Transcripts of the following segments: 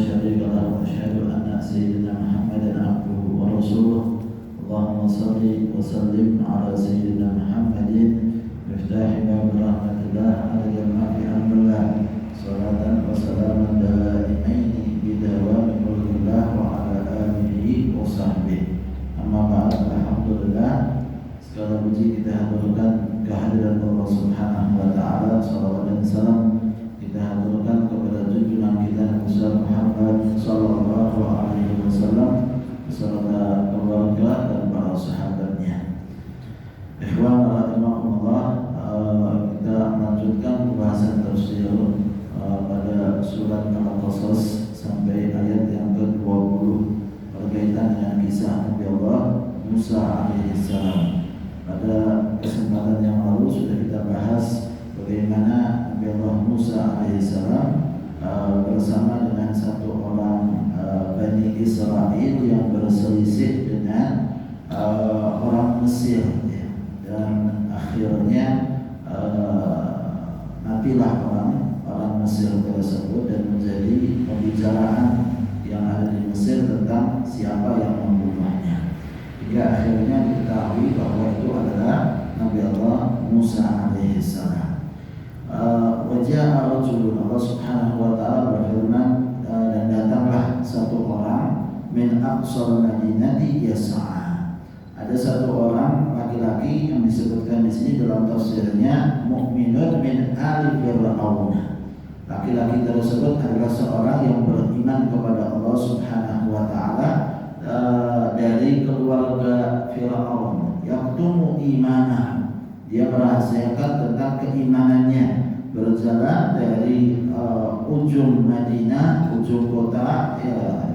شريك له وأشهد أن سيدنا محمدا عبده ورسوله اللهم صل وسلم على سيدنا محمد مفتاح باب رحمة الله على ما في أمر الله صلاة وسلاما دائمين بدوام ملك الله وعلى آله وصحبه. Amma ba'd, alhamdulillah, segala puji kita haturkan kehadiran Allah Subhanahu wa taala, salawat dan salam kita haturkan kepada junjungan kita Nabi Muhammad sallallahu alaihi wasallam beserta keluarga dan para sahabatnya. Ikhwan rahimakumullah, kita melanjutkan pembahasan tafsir pada surat Al-Qasas sampai ayat yang ke-20 berkaitan dengan kisah Nabi Allah Musa alaihissalam. Pada kesempatan yang lalu sudah kita bahas bagaimana Nabi Allah Musa alaihissalam bersama dengan satu orang Bani Israel yang berselisih dengan orang Mesir, ya. Dan akhirnya matilah orang Mesir tersebut dan menjadi pembicaraan yang ada di Mesir tentang siapa yang membunuhnya. Hingga akhirnya diketahui bahwa itu adalah Nabi Allah Musa alaihissalam. Wajah ar-rajulun, Allah Subhanahu wa taala berfirman, dan datanglah satu orang min aqsal madinati yas'a. Ada satu orang laki-laki yang disebutkan di sini dalam tafsirnya mukminun min ali fir'aun. Laki-laki tersebut adalah seorang yang beriman kepada Allah Subhanahu wa taala dari keluarga Firaun. Yaktumu imanah, dia merahasiakan tentang keimanannya. Berjalan dari ujung Madinah, ujung kota,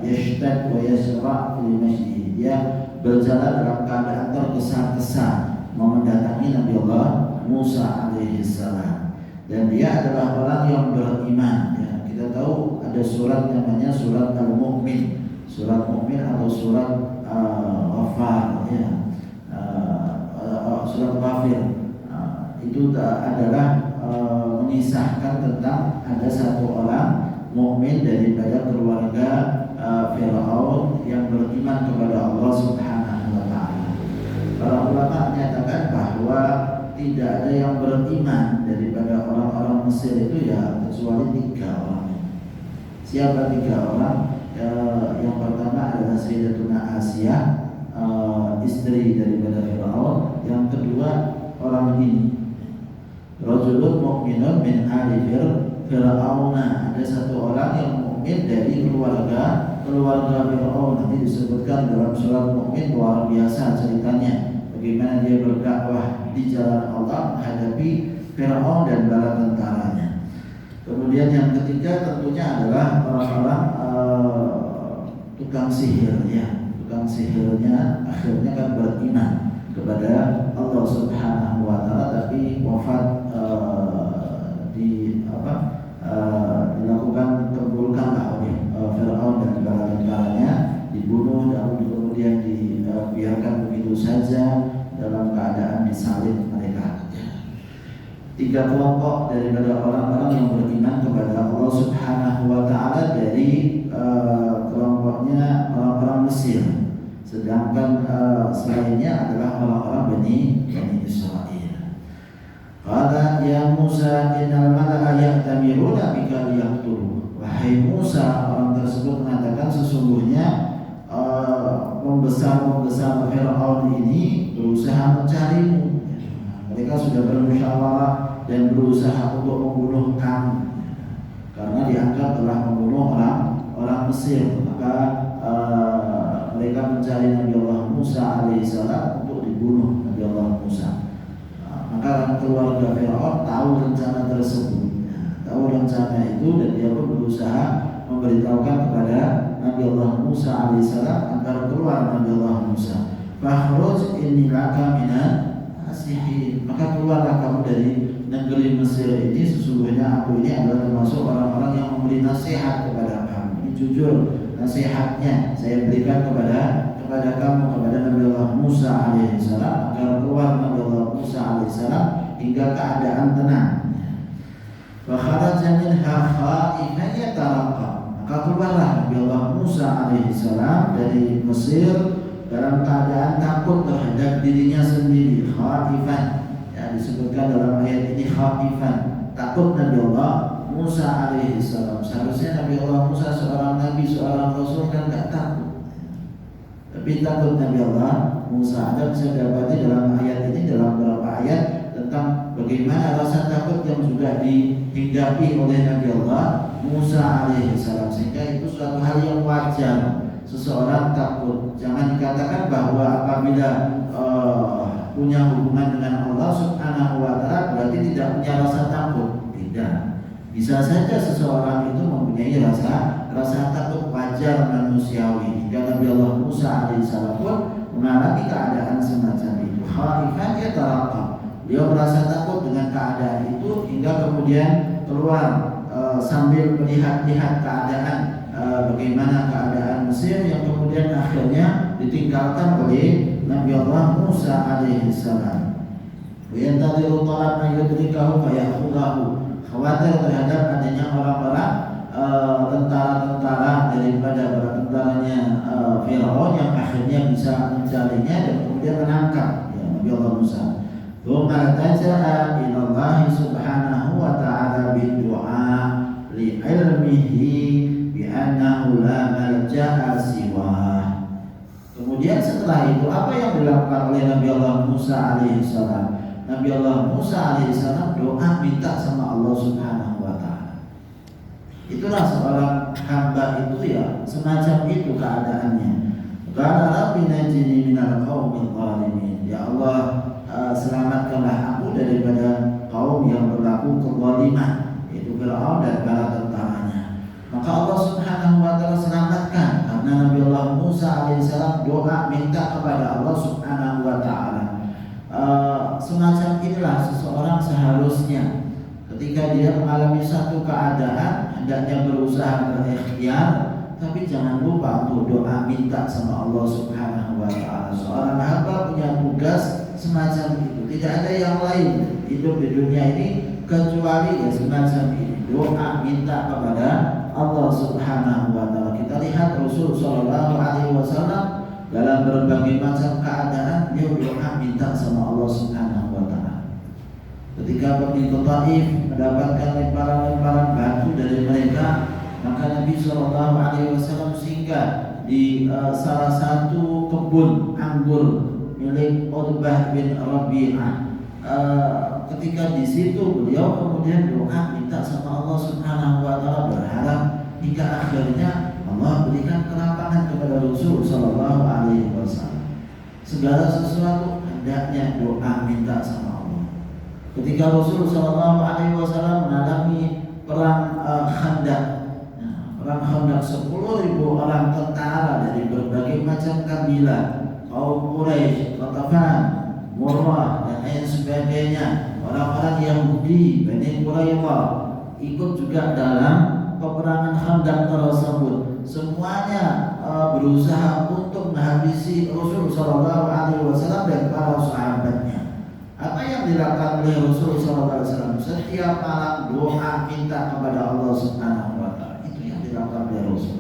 yashtad wa yasra' fil masjid. Dia berjalan dalam keadaan tergesa-gesa mendatangi Nabi Allah Musa alaihissalam. Dan dia adalah orang yang beriman, ya. Kita tahu ada surat namanya surat Al-Mu'min, surat Mu'min atau surat Ghafar, ya. Surat Ghafir. Itu adalah mengisahkan tentang ada satu orang mukmin daripada keluarga Firaun yang beriman kepada Allah Subhanahu wa taala. Para ulama menyatakan bahwa tidak ada yang beriman daripada orang-orang Mesir itu ya kecuali 3 orang. Siapa 3 orang? Yang pertama adalah Sayyidatuna Asia, istri daripada Firaun. Yang kedua orang ini, rajulun mu'minun min ali Fir'aun. Ada satu orang yang mukmin dari keluarga Firaun. Nanti disebutkan dalam surat Mu'min, luar biasa ceritanya. Bagaimana dia berdakwah di jalan Allah menghadapi Firaun dan bala tentaranya. Kemudian yang ketiga tentunya adalah orang-orang tukang sihir, ya. Tukang sihirnya akhirnya kan beriman kepada Allah Subhanahu wa taala, tapi wafat dilakukan terburukanlah oleh Firaun dan bala tentaranya, dibunuh dan kemudian dibiarkan begitu saja dalam keadaan disalib mereka. 3 kelompok daripada orang-orang yang beriman kepada Allah Subhanahu wa taala dari kelompoknya orang-orang Mesir. Sedangkan selainnya adalah orang-orang Bani Israel. Qala ya Musa innal mala'a ya'tamiruna bika liyaqtulu. Wahai Musa, orang tersebut mengatakan sesungguhnya pembesar Firaun ini berusaha mencarimu. Mereka sudah bermusyawarah dan berusaha untuk membunuh kamu karena dianggap telah membunuh orang Mesir. Maka mereka mencari Nabi Allah Musa alaihissalam untuk dibunuh Nabi Allah Musa. Maka keluarga Firaun tahu rencana tersebut, tahu rencana itu, dan dia pun berusaha memberitahukan kepada Nabi Allah Musa alaihissalam agar keluar Nabi Allah Musa. Fakhruj inni laka minan nasihin. Maka keluarlah kamu dari negeri Mesir ini, sesungguhnya aku ini adalah termasuk orang-orang yang memberi nasihat kepada kamu. Ini jujur nasihatnya saya berikan kepada kamu, kepada Nabi Allah Musa alaihissalam, agar keluar Nabi Allah Musa alaihissalam hingga keadaan tenang. Wa kharaja minha khaifan yataraqab. Maka keluarlah Nabi Allah Musa alaihissalam dari Mesir dalam keadaan takut terhadap dirinya sendiri, khaifan. Ya, disebutkan dalam ayat ini khaifan, takut Nabi Allah Musa alaihissalam. Seharusnya Nabi Allah Musa seorang nabi, seorang rasul kan tidak takut, tapi takut Nabi Allah Musa. Anda bisa dapati dalam ayat ini, dalam beberapa ayat tentang bagaimana rasa takut yang juga dihinggapi oleh Nabi Allah Musa alaihissalam, sehingga itu suatu hal yang wajar seseorang takut. Jangan dikatakan bahwa apabila punya hubungan dengan Allah Subhanahu wa Ta'ala berarti tidak punya rasa takut. Tidak. Bisa saja seseorang itu mempunyai rasa takut wajar manusiawi. Hingga Nabi Allah Musa alaihissalam pun mengalami keadaan semacam itu. Khaifan yataraqqab. Beliau merasa takut dengan keadaan itu hingga kemudian keluar sambil melihat-lihat keadaan bagaimana keadaan Mesir yang kemudian akhirnya ditinggalkan oleh Nabi Allah Musa alaihissalam. Yantadiru talab an yudrikahu fayakhudhahu. Khawatir terhadap adanya orang-orang tentara-tentara daripada para tentaranya Firaun yang akhirnya bisa mencarinya dan kemudian menangkap Nabi Allah Musa. Thumma taja'a ila Allah subhanahu wa ta'ala bidu'a li'ilmihi bi'annahu la malja'a siwah. Kemudian setelah itu apa yang dilakukan oleh Nabi Allah Musa alaihissalam? Nabi Allah Musa alaihissalam doa minta sama Allah subhanahu wa ta'ala. Itulah seorang hamba itu ya, semacam itu keadaannya. Qala rabbi najini minal qaumil zalimin. Ya Allah, selamatkanlah aku daripada kaum yang berlaku kezaliman, yaitu Firaun dan para tentaranya. Maka Allah Subhanahu wa Ta'ala selamatkan karena Nabi Allah Musa alaihissalam doa minta kepada Allah Subhanahu wa Ta'ala. Semacam inilah seseorang seharusnya ketika dia mengalami satu keadaan hendaknya berusaha berikhtiar, tapi jangan lupa untuk doa minta sama Allah Subhanahu wa Ta'ala. Seorang hamba punya tugas semacam itu. Tidak ada yang lain hidup di dunia ini kecuali ya semacam ini. Doa minta kepada Allah Subhanahu wa Ta'ala. Kita lihat Rasul sallallahu alaihi wasallam dalam berbagai macam keadaan beliau doa minta sama Allah Subhanahu wa Ta'ala. Ketika pergi ke Taif mendapatkan lemparan-lemparan batu dari mereka, maka Nabi sallallahu alaihi wasallam singgah di salah satu kebun anggur milik Utbah bin Rabi'ah. Ketika di situ beliau kemudian doa minta sama Allah Subhanahu wa Ta'ala, berharap hingga akhirnya Allah berikan kelapangan kepada Rasul sallallahu alaihi wasallam. Segala sesuatu hendaknya doa minta sama Allah. Ketika Rasul sallallahu alaihi wasallam mengalami perang Khandaq, perang Khandaq 10.000 orang tentara dari berbagai macam kabilah, kaum Quraisy, Qatafan, Murrah dan lain sebagainya, orang-orang Yahudi, Bani Quraidah ikut juga dalam peperangan Khandaq tersebut. Semuanya berusaha untuk menghabisi Rasul sallallahu alaihi wasallam dan para sahabatnya. Apa yang dilakukan oleh Rasul sallallahu alaihi wasallam? Setiap malam doa minta kepada Allah Subhanahu wa Ta'ala. Itu yang dilakukan oleh Rasul.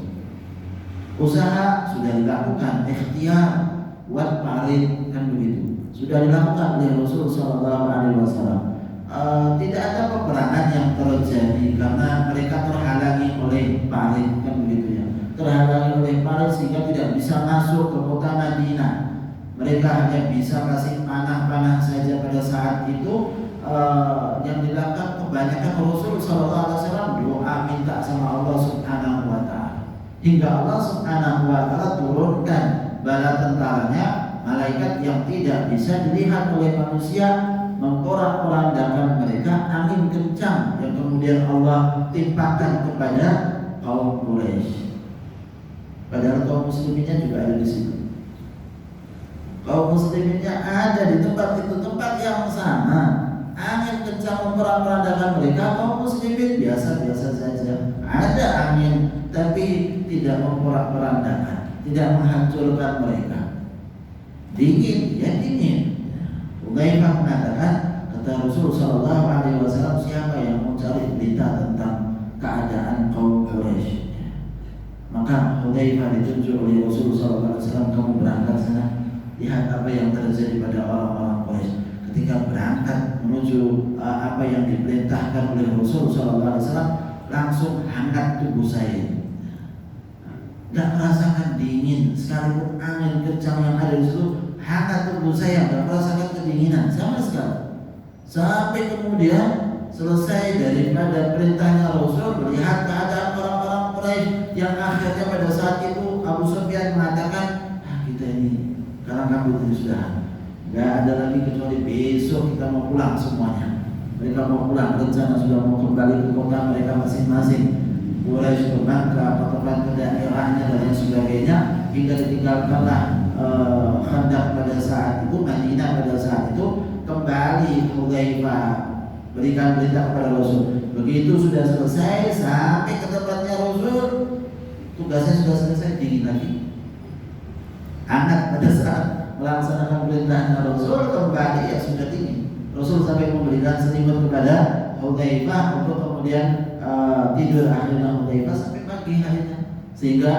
Usaha sudah dilakukan, ikhtiar buat parit kan begitu. Sudah dilakukan oleh Rasul sallallahu alaihi wasallam. Tidak ada peperangan yang terjadi karena mereka terhalangi oleh parit kan begitu ya. Terhalangi oleh parit sehingga tidak bisa masuk ke kota Madinah. Mereka hanya bisa kasih panah-panah saja pada saat itu. Yang dilakukan kebanyakan Rasul sallallahu alaihi wasallam doa minta sama Allah Subhanahu wa Ta'ala. Hingga Allah Subhanahu wa Ta'ala turunkan bala tentaranya, malaikat yang tidak bisa dilihat oleh manusia, memporak-porandakan mereka, angin kencang yang kemudian Allah timpakan kepada kaum Quraisy. Padahal kaum musliminnya juga ada di situ. Kaum musliminnya ada di tempat itu, tempat yang sama. Angin kencang memporak-porandakan mereka, kaum muslimin biasa-biasa saja. Ada angin tapi tidak memporak-porandakan, tidak menghancurkan mereka. Dingin, ya dingin. Udaifah mengatakan, kata Rasul sallallahu alaihi wasallam, siapa yang mau cari berita tentang keadaan kaum Quraisy, Hudzaifah ditunjuk oleh Rasulullah SAW, kamu berangkat sana, lihat apa yang terjadi pada orang-orang Quraisy ketika berangkat menuju apa yang diperintahkan oleh Rasulullah SAW, langsung hangat tubuh saya. Tidak merasakan dingin, sekalipun angin kencang yang ada di situ, hangat tubuh saya, tidak merasakan kedinginan sama sekali. Sampai kemudian selesai daripada perintahnya Rasul, melihat keadaan orang-orang Quraisy yang akhirnya pada saat itu Abu Sufyan mengatakan, kita ini karena kabut ini sudah nggak ada lagi kecuali besok kita mau pulang semuanya. Mereka mau pulang, rencana sudah mau kembali ke kota mereka masing-masing. Quraisy ke Makkah, ke daerahnya dan lain sebagainya, hingga ditinggalkanlah Khandaq pada saat itu, Madinah pada saat itu. Kembali Hudzaifah berikan berita kepada Rasul. Begitu sudah selesai sampai ke tempatnya Rasul, tugasnya sudah selesai, dingin lagi. Hangat pada saat melaksanakan perintahnya Rasul, kembali ya sudah dingin. Rasul sampai memberikan selimut kepada Hudzaifah untuk kemudian tidur. Akhirnya Hudzaifah sampai pagi harinya. Sehingga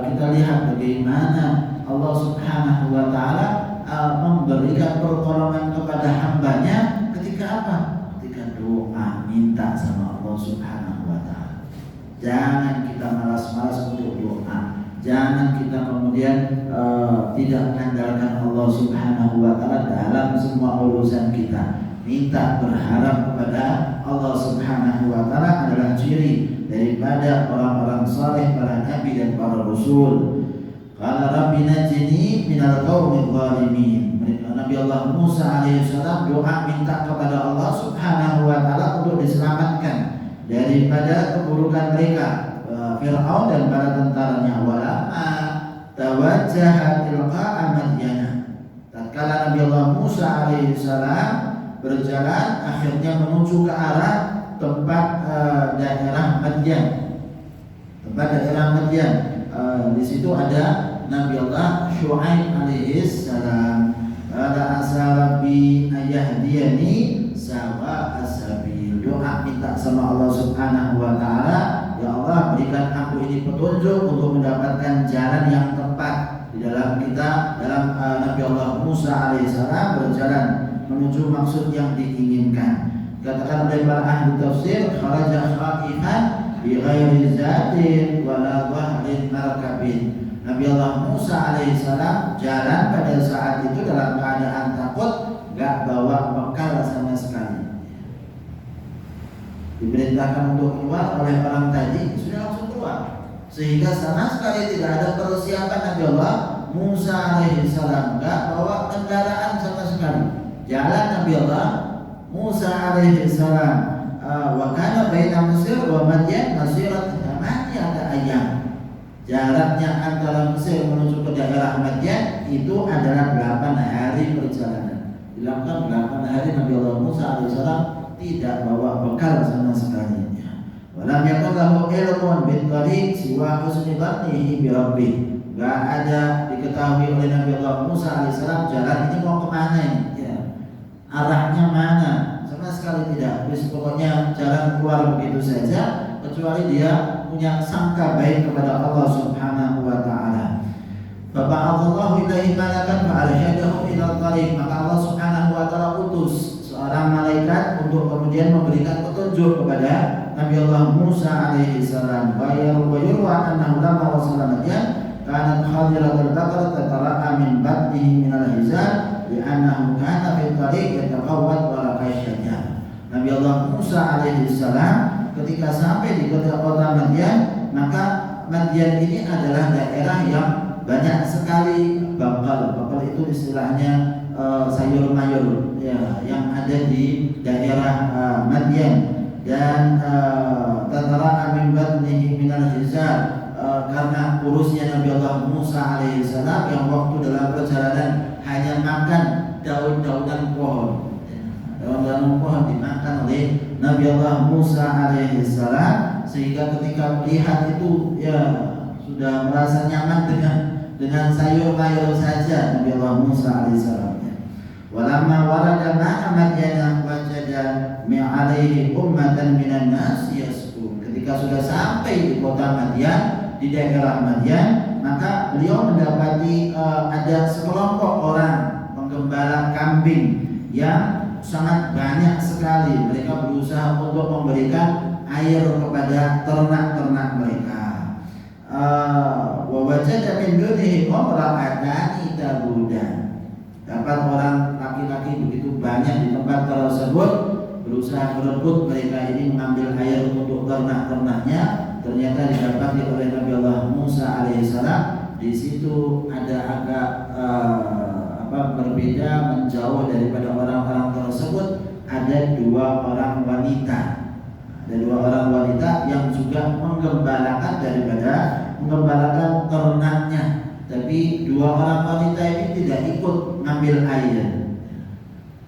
kita lihat bagaimana Allah Subhanahu wa Ta'ala memberikan pertolongan kepada hambanya ketika apa? Ketika doa, minta sama Allah Subhanahu wa Ta'ala. Jangan kita malas-malas untuk doa. Jangan kita kemudian tidak mengandalkan Allah Subhanahu wa Ta'ala dalam semua urusan kita. Minta, berharap kepada Allah Subhanahu wa Ta'ala adalah ciri daripada orang-orang saleh, para nabi dan para rasul. Qala rabbi najini minal qaumidh dhalimin. Nabi Allah Musa alaihissalam doa minta kepada Allah Subhanahu wa Ta'ala untuk diselamatkan daripada keburukan mereka, Fir'aun dan para tentaranya. Walamma tawajjaha tilqa'a Madyana. Tatkala Nabi Allah Musa alaihissalam berjalan akhirnya menuju ke arah tempat daerah Madyan. Tempat daerah Madyan. Di situ ada Nabi Allah Syuaib alaihissalam. Ada asalabi ayahdiyani sawa asabil. Doa minta sama Allah Subhanahu wa Ta'ala, ya Allah berikan aku ini petunjuk untuk mendapatkan jalan yang tepat di dalam kita, dalam Nabi Allah Musa alaihissalam berjalan menuju maksud yang diinginkan. Katakan oleh para ahli tafsir, kharaja khaifan bi ghairi zatin wala dhahrin markabin. Nabi Allah Musa alaihissalam jalan pada saat itu dalam keadaan takut, gak bawa bekal sama sekali. Diperintahkan untuk keluar oleh orang tadi, sudah langsung keluar, sehingga sama sekali tidak ada persiapan. Nabi Allah Musa alaihissalam gak bawa kendaraan sama sekali. Jalan Nabi Allah Musa alaihissalam. Wa kana baina Mesir wa Madyan masirat 8 ayam. Jaraknya antara Mesir menuju ke daerah Madyan itu adalah 8 hari perjalanan. Dilakukan 8 hari Nabi Allah Musa alaihissalam tidak bawa bekal sama sekali. Walam yakun lahu ilmun bil tariq siwa husni dhannihi bi rabbih. Enggak ada diketahui oleh Nabi Allah Musa alaihissalam jalan ini mau kemana ini, ya. Arahnya mana? Sama sekali tidak. Terus pokoknya jalan keluar begitu saja, kecuali dia punya sangka baik kepada Allah Subhanahu wa Ta'ala. Faba'athallahu ilaihi malakan fa'arsyadahu ila tariq. Maka Allah Subhanahu wa Ta'ala utus seorang malaikat untuk kemudian memberikan petunjuk kepada Nabi Allah Musa alaihi salam. Wa yurwa annahu lamma wasala Madyan kanat hadiratul baqarah tatara'a min batnihi minal hizab li'annahu kana fil tariq yataqawwad wa raqasyatnya. Nabi Allah Musa alaihi salam ketika sampai di kota Madyan, maka Madyan ini adalah daerah yang banyak sekali bakal. Bakal itu istilahnya sayur mayur, ya, yang ada di daerah Madyan. Dan tatara min batnihi minal hizab, karena kurusnya Nabi Allah Musa alaihissalam yang waktu dalam perjalanan hanya makan daun-daunan pohon. Daun-daunan pohon dimakan oleh Nabi Allah Musa alaihissalam, sehingga ketika melihat itu ya sudah merasa nyaman dengan sayur mayur saja Nabi Allah Musa alaihissalam. Walamma warada ma'a Madyana wajada mi'alaihi ummatan minan nas yasqun. Ketika sudah sampai di kota Madyan, di daerah Madian, maka beliau mendapati ada sekelompok orang penggembala kambing yang sangat banyak sekali. Mereka berusaha untuk memberikan air kepada ternak-ternak mereka. Wa wajada min dunihi imra'atani tabudan. Dapat orang laki-laki begitu banyak di tempat tersebut berusaha berebut mereka ini mengambil air untuk ternak-ternaknya. Ternyata didapati oleh Nabi Allah Musa alaihissalam. Di situ ada agak berbeda, menjauh daripada orang-orang tersebut. Ada dua orang wanita. Ada dua orang wanita yang juga menggembalakan ternaknya. Tapi dua orang wanita ini tidak ikut mengambil air.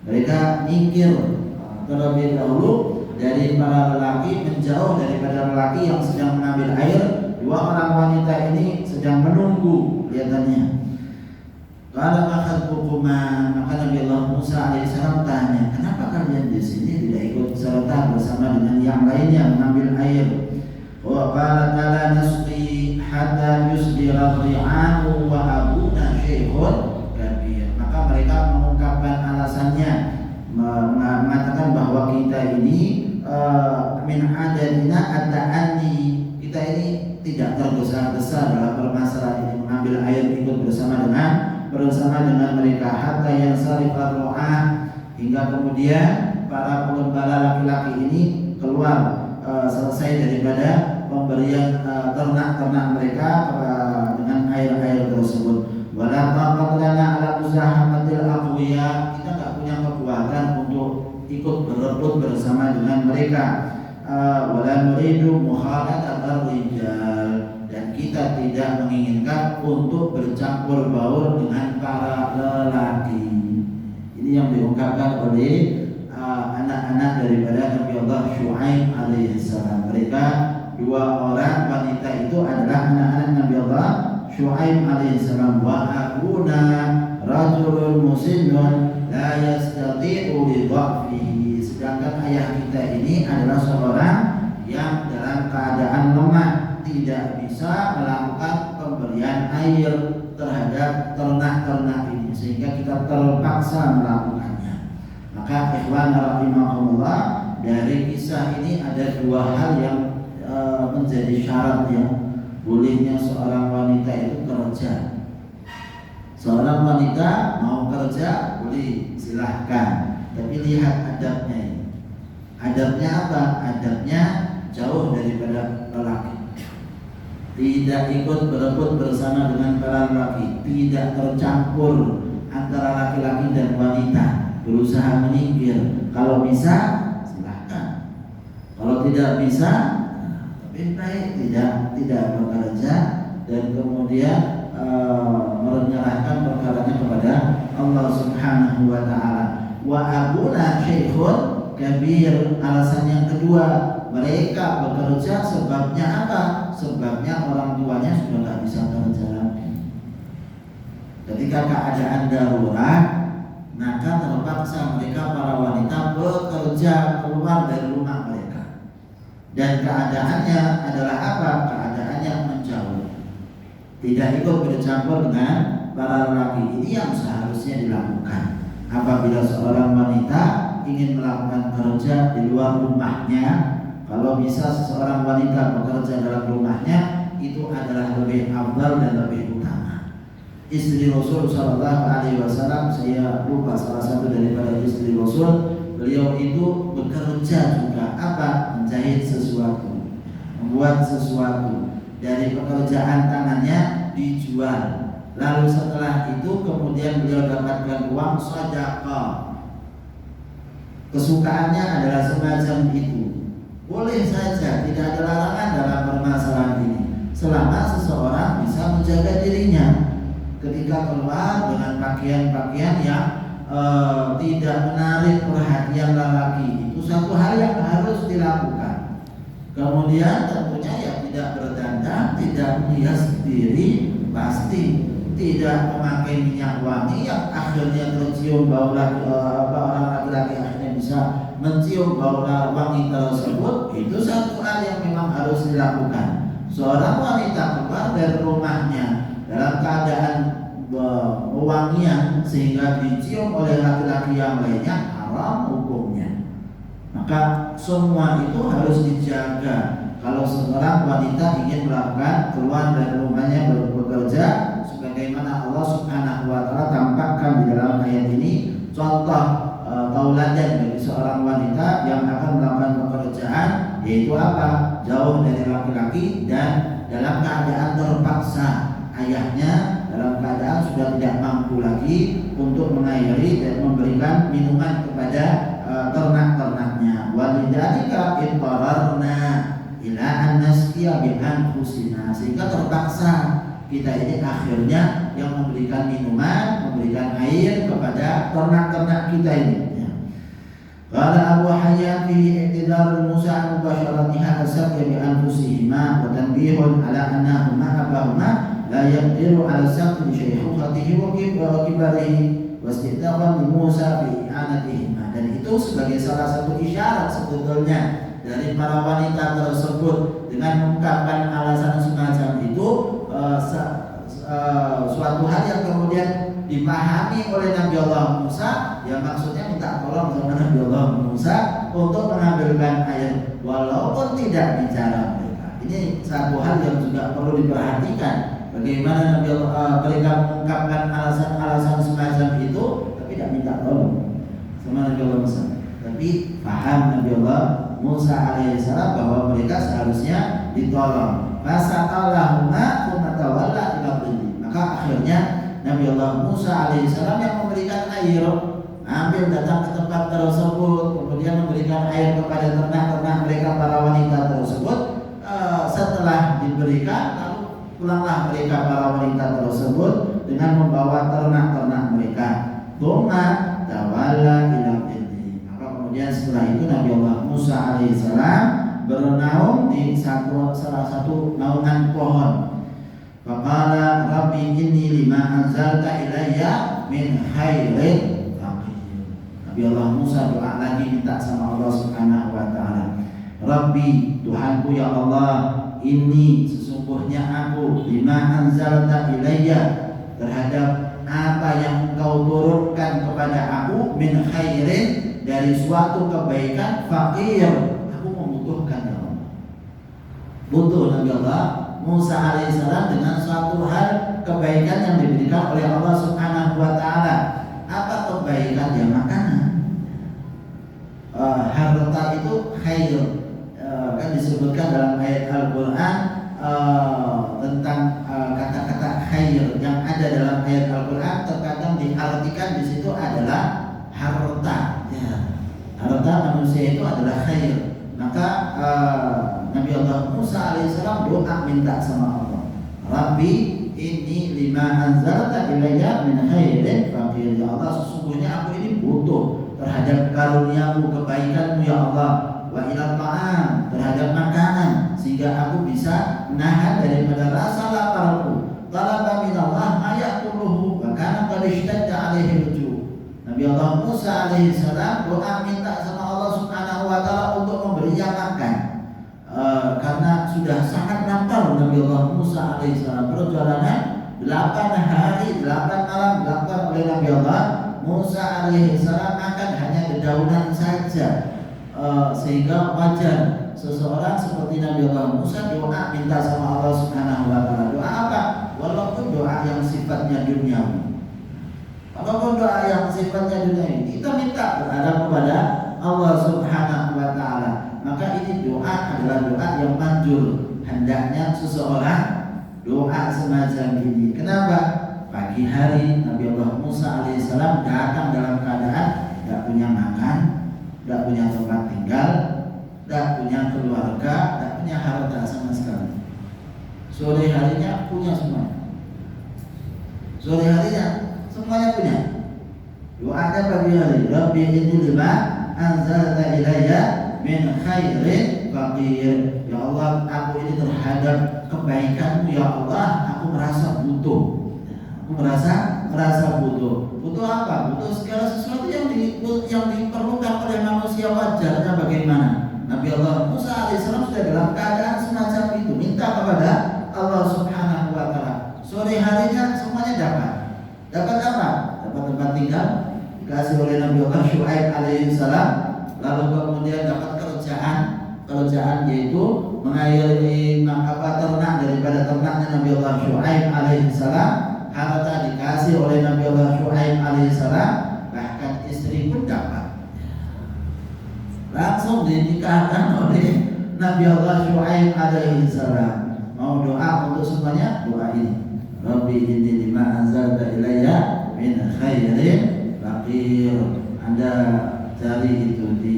Mereka nyingkir terlebih dahulu dari para lelaki, menjauh daripada lelaki yang sedang mengambil air. Dua orang wanita ini sedang menunggu kelihatannya. Kalau makan hukuman, maka Nabi Allah Musa alaihissalam tanya, kenapa kalian di sini tidak ikut serta bersama dengan yang lainnya mengambil air? Wa qala ta'ala nasqi hatta yusdira ri'ahu wa abuna syaikhun kabir. Maka mereka mengungkapkan alasannya, mengatakan bahwa kita ini min adadina at-ta'anni, kita ini tidak tergesa-gesa dalam permasalahan ini mengambil air ikut bersama dengan mereka, hatta yang sarifar ro'ah, hingga kemudian para pengembala laki-laki ini keluar selesai daripada pemberian ternak-ternak mereka dengan air-air tersebut. Wala taqat lana ala muzahamatil aqwiya, kita enggak punya kekuatan untuk ikut berebut bersama dengan mereka. Wala nuridu mukhalatat rijal, dan kita tidak menginginkan untuk bercampur baur dengan para lelaki. Ini yang diungkapkan oleh anak-anak daripada Nabi Allah Syuaib alaihissalam. Mereka dua orang wanita itu adalah anak-anak Nabi Allah Syuaib alaihissalam. Wa abuna rajulun musinnun la yastati'u li dha'fihi, sedangkan ayah kita ini adalah seorang yang dalam keadaan lemah, tidak bisa melakukan pemberian air terhadap ternak-ternak ini, sehingga kita terpaksa melakukannya. Maka ikhwan rahimakumullah, dari kisah ini ada dua hal yang menjadi syarat yang bolehnya seorang wanita itu kerja. Seorang wanita mau kerja boleh, silahkan, tapi lihat adabnya ini. Adabnya apa? Adabnya jauh daripada lelaki, tidak ikut berebut bersama dengan para lelaki, tidak tercampur antara laki-laki dan wanita, berusaha menyingkir. Kalau bisa silahkan, kalau tidak bisa lebih baik tidak bekerja dan kemudian menyerahkan perkaranya kepada Allah Subhanahu wa taala. Wa abuna syaikhun kabir, alasan yang kedua, mereka bekerja sebabnya apa? Sebabnya orang tuanya sudah tidak bisa kerja lagi. Ketika keadaan darurat, maka terpaksa mereka para wanita bekerja keluar dari rumah mereka. Dan keadaannya adalah apa? Keadaannya menjauh, tidak ikut bercampur dengan para lelaki. Ini yang seharusnya dilakukan. Apabila seorang wanita ingin melakukan kerja di luar rumahnya, kalau bisa seseorang wanita bekerja dalam rumahnya, itu adalah lebih afdal dan lebih utama. Istri Rasul Sallallahu Alaihi Wasallam, saya lupa salah satu daripada istri Rasul, beliau itu bekerja juga apa? Menjahit sesuatu, membuat sesuatu, dari pekerjaan tangannya dijual. Lalu setelah itu kemudian beliau dapatkan uang sedekah. Kesukaannya adalah semacam itu. Boleh saja, tidak ada larangan dalam permasalahan ini, selama seseorang bisa menjaga dirinya ketika keluar dengan pakaian-pakaian yang tidak menarik perhatian lelaki. Itu satu hal yang harus dilakukan. Kemudian tentunya ya tidak berdandan, tidak menghias diri, pasti tidak memakai minyak wangi yang akhirnya tercium bau orang laki-laki akhirnya bisa mencium bau wangi tersebut. Itu satu hal yang memang harus dilakukan seorang wanita keluar dari rumahnya dalam keadaan wangian sehingga dicium oleh laki-laki yang lainnya, haram hukumnya. Maka semua itu harus dijaga. Kalau seorang wanita ingin melakukan keluar dari rumahnya bekerja, sebagaimana Allah Subhanahu wa Ta'ala tampakkan di dalam ayat ini contoh tauladan bagi seorang wanita yang akan melakukan pekerjaan, yaitu apa? Jauh dari laki-laki dan dalam keadaan terpaksa. Ayahnya dalam keadaan sudah tidak mampu lagi untuk mengairi dan memberikan minuman kepada ternak-ternaknya. Walidzalika ittararna ila an nasqiya bi anfusina, sehingga terpaksa kita ini akhirnya yang memberikan minuman, memberikan air kepada ternak-ternak kita ini. Qala Abu Hayyan fi i'tidar Musa mubasharatiha as-saqya bi anfusihima wa tanbihun ala annahuma abahuma la yaqdiru ala saqi shaykhukhatihi wa kibarihi wa istidafan li Musa fi i'anatihima. Dan itu sebagai salah satu isyarat sebetulnya dari para wanita tersebut dengan mengungkapkan alasan semacam itu, suatu hal yang kemudian dipahami oleh Nabi Allah Musa, yang maksudnya minta tolong sama Nabi Allah Musa untuk mengambilkan air walaupun tidak bicara mereka. Ini satu hal yang juga perlu diperhatikan. Bagaimana Nabi Allah mereka mengungkapkan alasan-alasan semacam itu, tapi tidak minta tolong sama Nabi Allah Musa. Tapi paham Nabi Allah Musa alaihissalam bahwa mereka seharusnya ditolong. Fasaqalahuma tsumma ila dhilli. Maka akhirnya Nabi Allah Musa alaihissalam yang memberikan air, ambil datang ke tempat tersebut, kemudian memberikan air kepada ternak-ternak mereka, para wanita tersebut. Setelah diberikan, lalu pulanglah mereka para wanita tersebut dengan membawa ternak-ternak mereka. Tsumma tawalla ila dhilli. Maka kemudian setelah itu Nabi Allah Musa alaihissalam bernaung di salah satu naungan pohon. Faqala rabbi inni lima anzalta ilayya min khairin faqir. Nabi Allah Musa doa lagi, minta sama Allah Subhanahu wa Ta'ala, Rabbi, Tuhanku ya Allah, ini sesungguhnya aku lima anzalta ilayya, terhadap apa yang Engkau turunkan kepada aku, min khairin, dari suatu kebaikan, faqir, aku membutuhkan ya Allah. Butuh Nabi Allah Musa alaihissalam dengan suatu hal kebaikan yang diberikan oleh Allah Subhanahu wa Ta'ala. Apa kebaikan? Ya makanan. Harta itu khair. Kan disebutkan dalam ayat Al-Quran tentang kata-kata khair yang ada dalam ayat Al-Quran, terkadang diartikan di situ adalah harta. Ya. Harta manusia itu adalah khair. Maka Nabi Allah Musa alaihissalam doa minta sama Allah, Rabbi inni lima anzalta ilayya min khairin faqir. Ya Allah, sesungguhnya aku ini butuh terhadap karuniamu, kebaikanmu ya Allah. Wa ila ta'am, terhadap makanan, sehingga aku bisa menahan daripada rasa laparku. Talaba minallah ma yaquluhu wa kana qad ishtadda alaihi al-ju'. Nabi Allah Musa alaihissalam doa minta sama Allah Subhanahu wa Ta'ala untuk memberinya makan. Karena sudah sangat lapar Nabi Allah Musa alaihissalam. Perjalanan 8 hari 8 malam dilakukan oleh Nabi Allah Musa alaihissalam, makan hanya dedaunan saja. Sehingga wajar seseorang seperti Nabi Allah Musa doa minta sama Allah Subhanahu wa Ta'ala. Doa apa? Walaupun doa yang sifatnya duniawi, walaupun doa yang sifatnya duniawi, kita minta berharap kepada Allah Subhanahu wa Ta'ala. Maka ini doa adalah doa yang manjur. Hendaknya seseorang doa semacam ini. Kenapa? Pagi hari Nabi Allah Musa alaihissalam datang dalam keadaan tidak punya makan, tidak punya tempat tinggal, tidak punya keluarga, tidak punya harta sama sekali. Sore harinya punya semua. Sore harinya semuanya punya. Doanya pagi hari, Rabbi inni lima anzalta ilayya min khairin faqir. Ya Allah, aku ini terhadap kebaikanmu ya Allah, aku merasa butuh. Aku merasa butuh. Butuh apa? Butuh segala sesuatu yang diperlukan oleh manusia, wajarnya bagaimana? Nabi Allah Musa alaihissalam sudah dalam keadaan semacam itu, minta kepada oleh Nabi Allah Syuaib alaihi salam, lalu kemudian dapat kerjaan yaitu mengayomi ternak daripada ternaknya Nabi Allah Syuaib alaihi salam. Harta dikasih oleh Nabi Allah Syuaib alaihi salam, bahkan istri pun dapat. Langsung dinikahkan oleh Nabi Allah Syuaib alaihi salam. Mau doa untuk semuanya, doa ini. Rabbi inni lima anzalta ilayya min khairin faqir. Anda cari itu di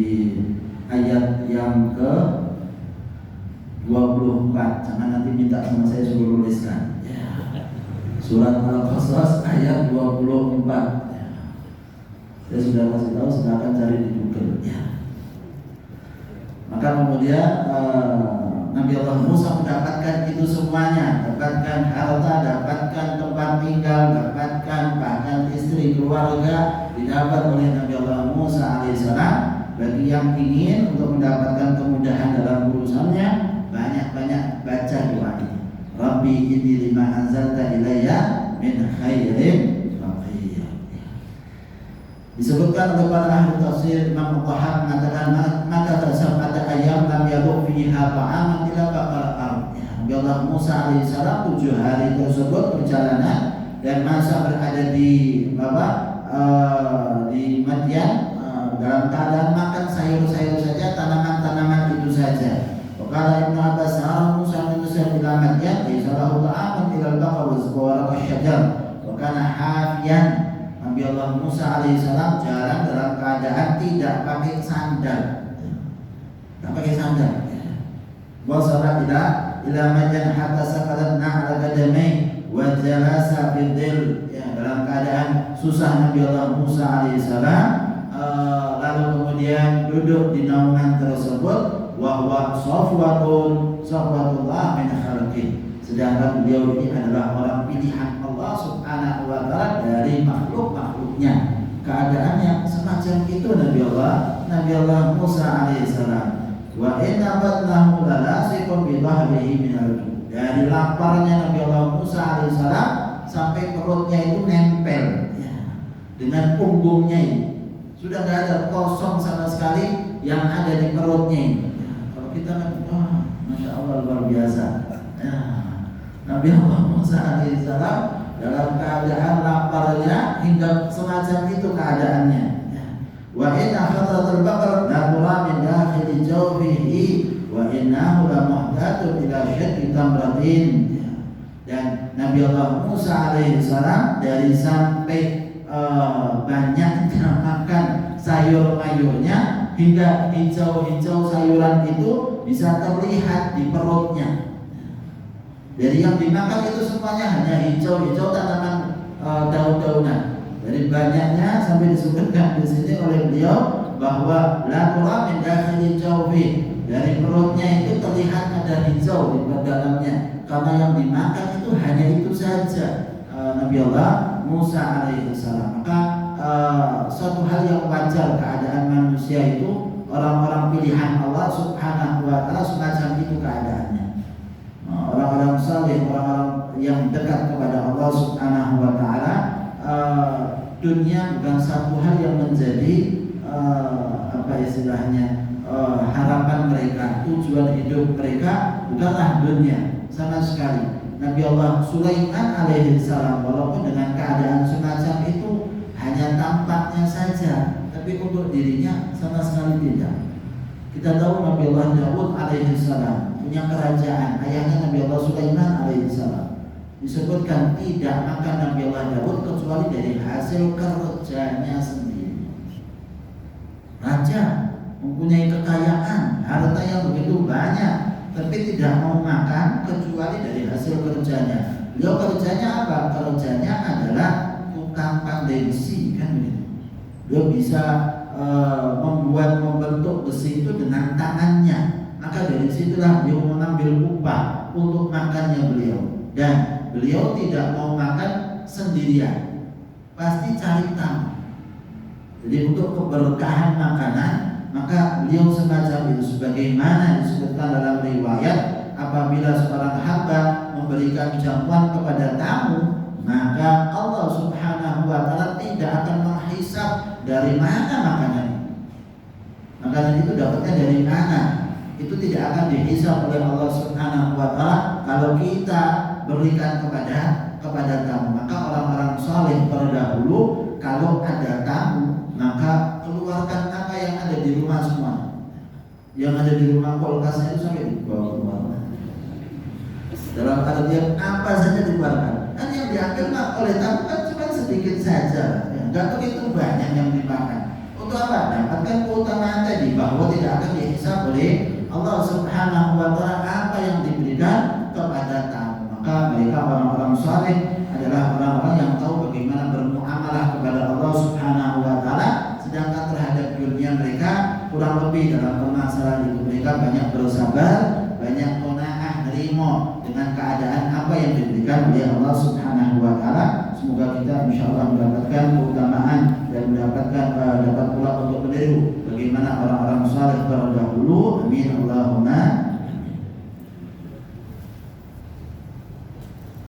ayat yang ke 24. Jangan nanti minta sama saya suruh tuliskan. Surat Al-Qasas ayat 24. Saya sudah kasih tahu, silakan cari di Google. Maka kemudian Nabi Allah Musa mendapatkan itu semuanya, dapatkan harta, dapatkan tempat tinggal, dapatkan bahkan istri keluarga didapat oleh Nabi Allah Musa alaihissalam. Bagi yang ingin untuk mendapatkan kemudahan dalam urusannya, banyak-banyak baca doa ini. Rabbi inni lima anzalta ilayya min khairin faqir. Disebutkan oleh para ahli tafsir, Imam Al-Qahhar mengatakan maka tersapat ayam lam yaduk fiha ta'aman ila baqal ard. Nabi Allah Musa alaihissalam 7 hari tersebut perjalanan dan masa berada di di Madian dalam keadaan makan sayur-sayur saja, tanaman-tanaman itu saja. Qala Ibnu Abbas Musa bin Musa ila Madian isalahu ta'aman ila al-baqal wa syajar wa kana hafiyan. Nabi Allah Musa alaihissalam jalan dalam keadaan tidak pakai sandal. Tak pakai sandal. Wasara ila Madian hatta sakarat na'ala qadamai wa jalasa fi dhil. Dalam keadaan susah Nabi Allah Musa alaihissalam, lalu kemudian duduk di naungan tersebut, wa huwa safwatullah min khalqih. Sedangkan beliau ini adalah orang pilihan Allah Subhanahu wa taala dari makhluk-makhluknya. Keadaan yang semacam itu Nabi Allah Musa alaihissalam. Wa inna batnahu lalasiqun bi dhahrihi min al-ju'. Dari laparnya Nabi Allah Musa alaihissalam sampai perutnya itu nempel dengan punggungnya ini. Sudah tidak ada kosong sama sekali yang ada di perutnya ini. Kalau kita kan, masya Allah luar biasa. Nabi Allah Musa alaihissalam dalam keadaan laparnya hingga semacam itu keadaannya. Wa inna khadratul baqar la tura min dakhili jawfihi wa innahu la muhtatun ila syaddi tamratin. Dan Nabi Allah Musa alaihissalam dari sampai banyaknya makan sayur-mayurnya hingga hijau-hijau sayuran itu bisa terlihat di perutnya. Dari yang dimakan itu semuanya hanya hijau-hijau tanaman daun-daunan. Dari banyaknya sampai disebutkan di sini oleh beliau bahwa la tura min dakhili jawfi. Dari perutnya itu terlihat ada hijau di dalamnya. Karena yang dimakan itu hanya itu saja Nabi Allah Musa alaihissalam. Maka suatu hal yang wajar keadaan manusia itu, orang-orang pilihan Allah Subhanahu wa taala semacam itu keadaannya. Orang-orang saleh, orang-orang yang dekat kepada Allah Subhanahu wa taala, dunia bukan satu hal yang menjadi harapan mereka, tujuan hidup mereka bukanlah dunia sama sekali. Nabi Allah Sulaiman alaihissalam walaupun dengan keadaan semacam itu hanya tampaknya saja, tapi untuk dirinya sama sekali tidak. Kita tahu Nabi Allah Daud alaihissalam punya kerajaan, ayahnya Nabi Allah Sulaiman alaihissalam. Disebutkan tidak makan Nabi Allah Daud kecuali dari hasil kerjanya sendiri. Raja mempunyai kekayaan, harta yang begitu banyak, tapi tidak mau makan kecuali dari hasil kerjanya. Beliau kerjanya apa? Kerjanya adalah tukang pandai besi, kan begitu. Beliau bisa membentuk besi itu dengan tangannya. Maka dari situlah beliau mengambil upah untuk makannya beliau. Dan beliau tidak mau makan sendirian, pasti cari tamu. Jadi untuk keberkahan makanan, maka beliau semacam itu. Sebagaimana disebutkan dalam riwayat, apabila seorang hamba memberikan jamuan kepada tamu, maka Allah Subhanahu wa taala tidak akan menghisab dari mana makanan itu. Makanan itu dapatnya dari mana? Itu tidak akan dihisab oleh Allah Subhanahu wa taala kalau kita berikan kepada tamu. Maka orang-orang saleh terdahulu kalau ada tamu, maka keluarkan apa yang ada di rumah semua. Yang ada di rumah kulkasnya itu sampai dibawa keluar. Dalam artian apa saja dikeluarkan. Kan yang diambil oleh tamu kan cuma sedikit saja, nggak begitu banyak yang dimakan. Untuk apa? Dapatkan keutamaan tadi bahwa tidak akan dihisab oleh Allah Subhanahu wa taala apa yang diberikan kepada tamu. Maka mereka orang-orang saleh adalah orang-orang yang tahu bagaimana bermuamalah kepada Allah Subhanahu wa taala, sedangkan terhadap dunia mereka kurang lebih dalam permasalahan itu mereka banyak bersabar, banyak qanaah nerimo dengan keadaan apa yang diberikan oleh Allah Subhanahu wa taala. Semoga kita insyaallah mendapatkan keutamaan dan mendapatkan dapat pula untuk meniru bagaimana orang-orang saleh terdahulu. Amin Allahumma